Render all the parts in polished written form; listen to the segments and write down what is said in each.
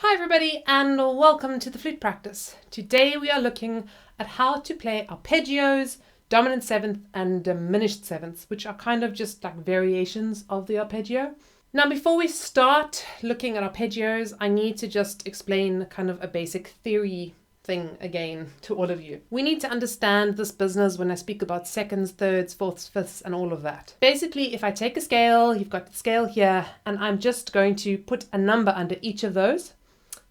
Hi everybody and welcome to the Flute Practice. Today we are looking at how to play arpeggios, dominant seventh and diminished sevenths, which are kind of just like variations of the arpeggio. Now before we start looking at arpeggios, I need to just explain kind of a basic theory thing again to all of you. We need to understand this business when I speak about seconds, thirds, fourths, fifths and all of that. Basically, if I take a scale, you've got the scale here, and I'm just going to put a number under each of those.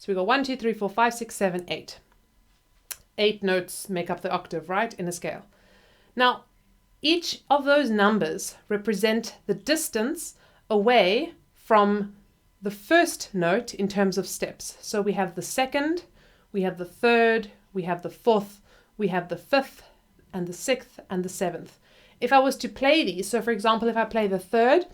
So we got 1, 2, 3, 4, 5, 6, 7, 8. 8 notes make up the octave, right, in a scale. Now, each of those numbers represent the distance away from the first note in terms of steps. So we have the second, we have the third, we have the fourth, we have the fifth, and the sixth, and the seventh. If I was to play these, so for example, if I play the third,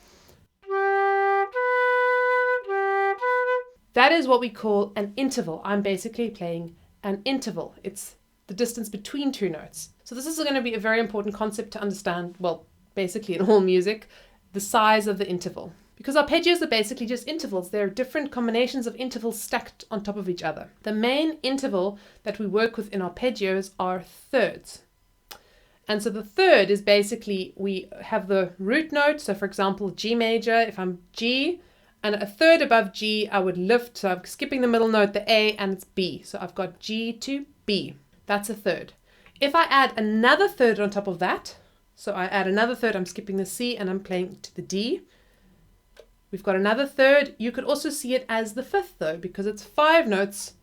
that is what we call an interval. I'm basically playing an interval. It's the distance between two notes. So this is going to be a very important concept to understand, well, basically in all music, the size of the interval. Because arpeggios are basically just intervals. They're different combinations of intervals stacked on top of each other. The main interval that we work with in arpeggios are thirds. And so the third is basically, we have the root note. So for example, G major, if I'm G, and a third above G, I would lift, so I'm skipping the middle note, the A, and it's B. So I've got G to B. That's a third. If I add another third on top of that, so I add another third, I'm skipping the C and I'm playing to the D. We've got another third. You could also see it as the fifth though, because it's 5 notes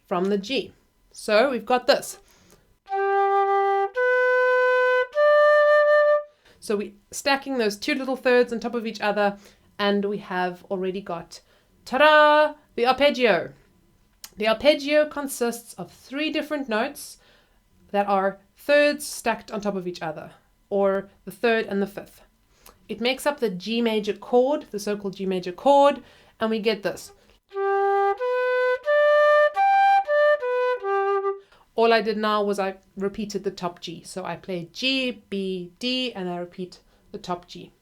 from the G. So we've got this. So we're stacking those two little thirds on top of each other, and we have already got, ta-da, the arpeggio. The arpeggio consists of 3 different notes that are thirds stacked on top of each other, or the third and the fifth. It makes up the G major chord, the so-called G major chord, and we get this. All I did now was I repeated the top G. So I played G, B, D, and I repeat the top G.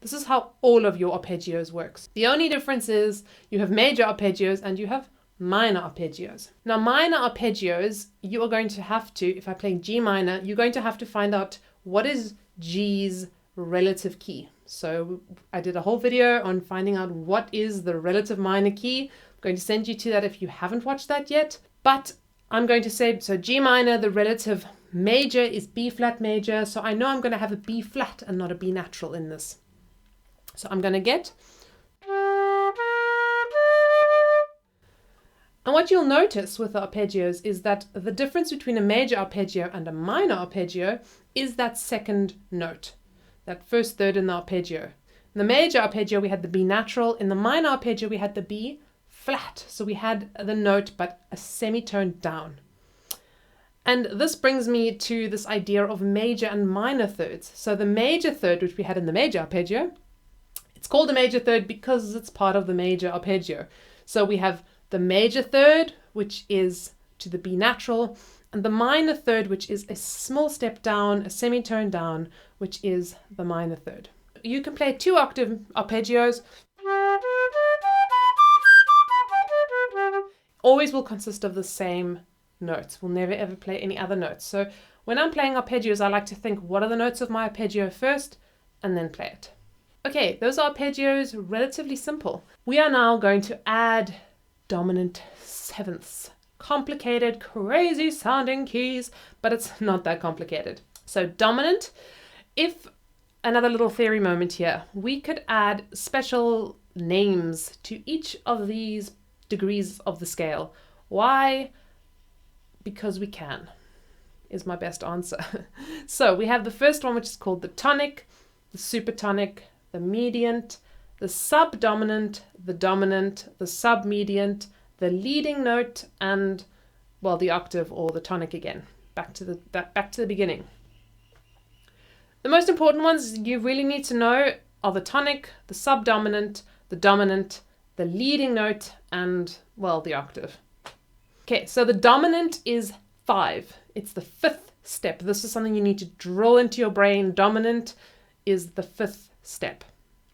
This is how all of your arpeggios works. The only difference is you have major arpeggios and you have minor arpeggios. Now minor arpeggios, you are going to have to, if I play G minor, you're going to have to find out what is G's relative key. So I did a whole video on finding out what is the relative minor key. I'm going to send you to that if you haven't watched that yet. But I'm going to say, so G minor, the relative major is B flat major. So I know I'm going to have a B flat and not a B natural in this. So I'm going to get. And what you'll notice with the arpeggios is that the difference between a major arpeggio and a minor arpeggio is that second note, that first third in the arpeggio. In the major arpeggio, we had the B natural. In the minor arpeggio, we had the B flat. So we had the note, but a semitone down. And this brings me to this idea of major and minor thirds. So the major third, which we had in the major arpeggio, it's called a major third because it's part of the major arpeggio. So we have the major third, which is to the B natural, and the minor third, which is a small step down, a semitone down, which is the minor third. You can play 2 octave arpeggios. Always will consist of the same notes. We'll never ever play any other notes. So when I'm playing arpeggios, I like to think, what are the notes of my arpeggio first, and then play it. Okay, those arpeggios, relatively simple. We are now going to add dominant sevenths. Complicated, crazy sounding keys, but it's not that complicated. So dominant, if, another little theory moment here, we could add special names to each of these degrees of the scale. Why? Because we can, is my best answer. So we have the first one, which is called the tonic, the supertonic, the mediant, the subdominant, the dominant, the submediant, the leading note, and, well, the octave or the tonic again. Back to the beginning. The most important ones you really need to know are the tonic, the subdominant, the dominant, the leading note, and, well, the octave. Okay, so the dominant is 5. It's the 5th step. This is something you need to drill into your brain. Dominant is the 5th step.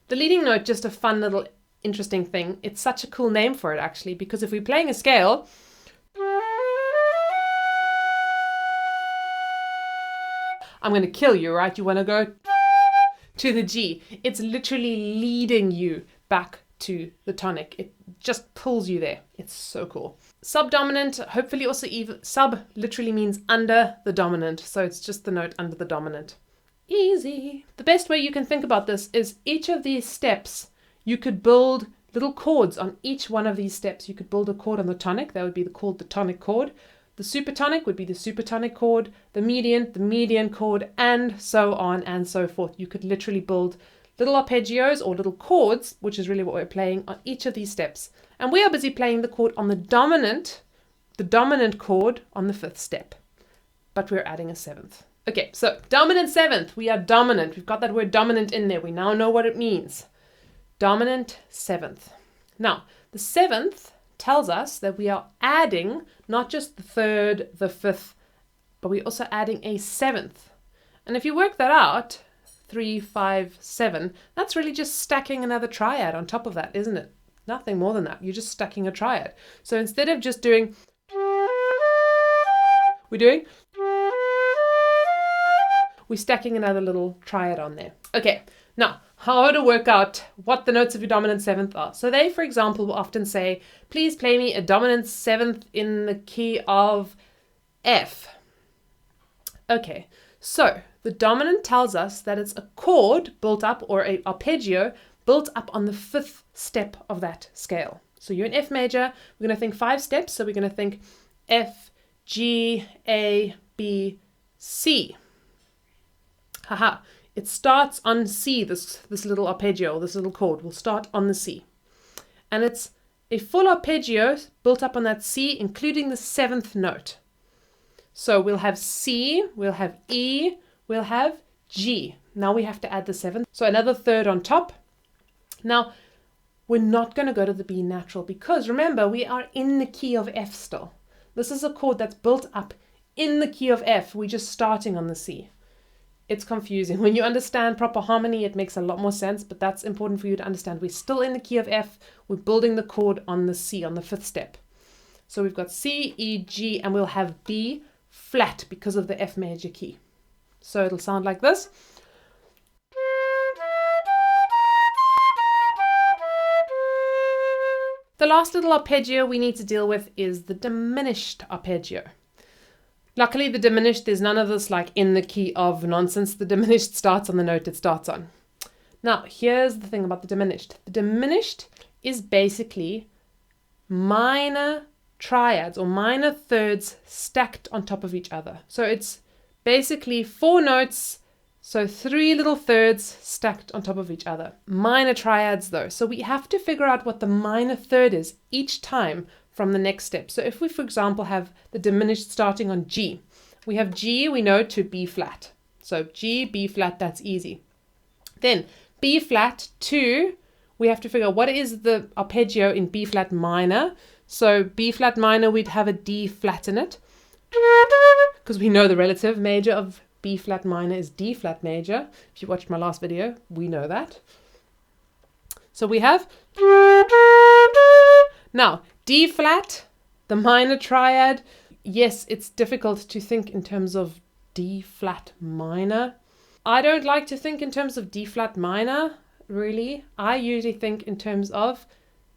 The leading note, just a fun little interesting thing. It's such a cool name for it, actually, because if we're playing a scale, I'm going to kill you, right? You want to go to the G. It's literally leading you back to the tonic. It just pulls you there. It's so cool. Subdominant, hopefully also even, sub literally means under the dominant. So it's just the note under the dominant. Easy. The best way you can think about this is each of these steps, you could build little chords on each one of these steps. You could build a chord on the tonic. That would be called the tonic chord. The supertonic would be the supertonic chord, the median chord, and so on and so forth. You could literally build little arpeggios or little chords, which is really what we're playing on each of these steps. And we are busy playing the chord on the dominant chord on the 5th step. But we're adding a 7th. Okay, so dominant 7th. We are dominant. We've got that word dominant in there. We now know what it means. Dominant 7th. Now, the 7th tells us that we are adding not just the 3rd, the 5th, but we're also adding a 7th. And if you work that out, 3, 5, 7, that's really just stacking another triad on top of that, isn't it? Nothing more than that. You're just stacking a triad. So instead of just doing, we're stacking another little triad on there. Okay, now how to work out what the notes of your dominant 7th are. So they, for example, will often say, please play me a dominant 7th in the key of F. Okay, so the dominant tells us that it's a chord built up, or an arpeggio built up on the 5th step of that scale. So you're in F major, we're going to think 5 steps. So we're going to think F, G, A, B, C. Haha. It starts on C, this little arpeggio, this little chord will start on the C. And it's a full arpeggio built up on that C, including the 7th note. So we'll have C, we'll have E, we'll have G. Now we have to add the 7th. So another 3rd on top. Now, we're not going to go to the B natural because remember, we are in the key of F still. This is a chord that's built up in the key of F. We're just starting on the C. It's confusing. When you understand proper harmony, it makes a lot more sense, but that's important for you to understand. We're still in the key of F. We're building the chord on the C, on the 5th step. So we've got C, E, G, and we'll have B flat because of the F major key. So it'll sound like this. The last little arpeggio we need to deal with is the diminished arpeggio. Luckily, the diminished, there's none of this like in the key of nonsense. The diminished starts on the note it starts on. Now, here's the thing about the diminished. The diminished is basically minor triads or minor thirds stacked on top of each other. So it's basically 4 notes, so 3 little thirds stacked on top of each other. Minor triads though. So we have to figure out what the minor third is each time from the next step. So if we, for example, have the diminished starting on G, we have G, we know, to B flat. So G, B flat, that's easy. Then B flat to, we have to figure out what is the arpeggio in B flat minor. So B flat minor, we'd have a D flat in it because we know the relative major of B flat minor is D flat major. If you watched my last video, we know that. So we have, now D flat, the minor triad. Yes, it's difficult to think in terms of D flat minor. I don't like to think in terms of D flat minor, really. I usually think in terms of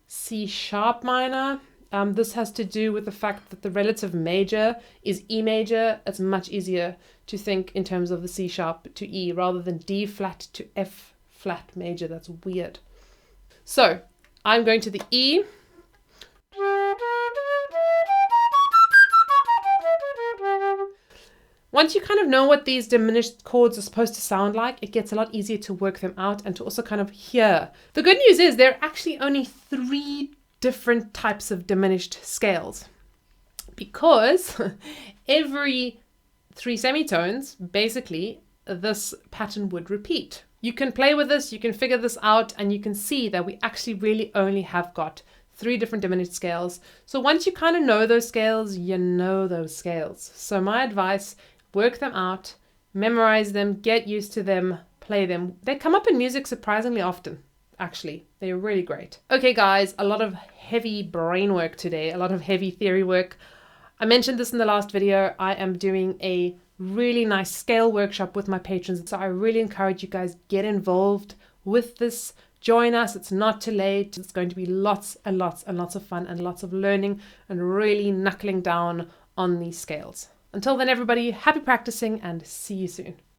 C sharp minor. This has to do with the fact that the relative major is E major. It's much easier to think in terms of the C sharp to E rather than D flat to F flat major. That's weird. So I'm going to the E. Once you kind of know what these diminished chords are supposed to sound like, it gets a lot easier to work them out and to also kind of hear. The good news is there are actually only 3 different types of diminished scales because every 3 semitones, basically, this pattern would repeat. You can play with this, you can figure this out, and you can see that we actually really only have got 3 different diminished scales. So once you kind of know those scales, you know those scales. So my advice, work them out, memorize them, get used to them, play them. They come up in music surprisingly often, actually. They're really great. Okay guys, a lot of heavy brain work today, a lot of heavy theory work. I mentioned this in the last video. I am doing a really nice scale workshop with my patrons, so I really encourage you guys, get involved with this. Join us. It's not too late. It's going to be lots and lots and lots of fun and lots of learning and really knuckling down on these scales. Until then, everybody, happy practicing and see you soon.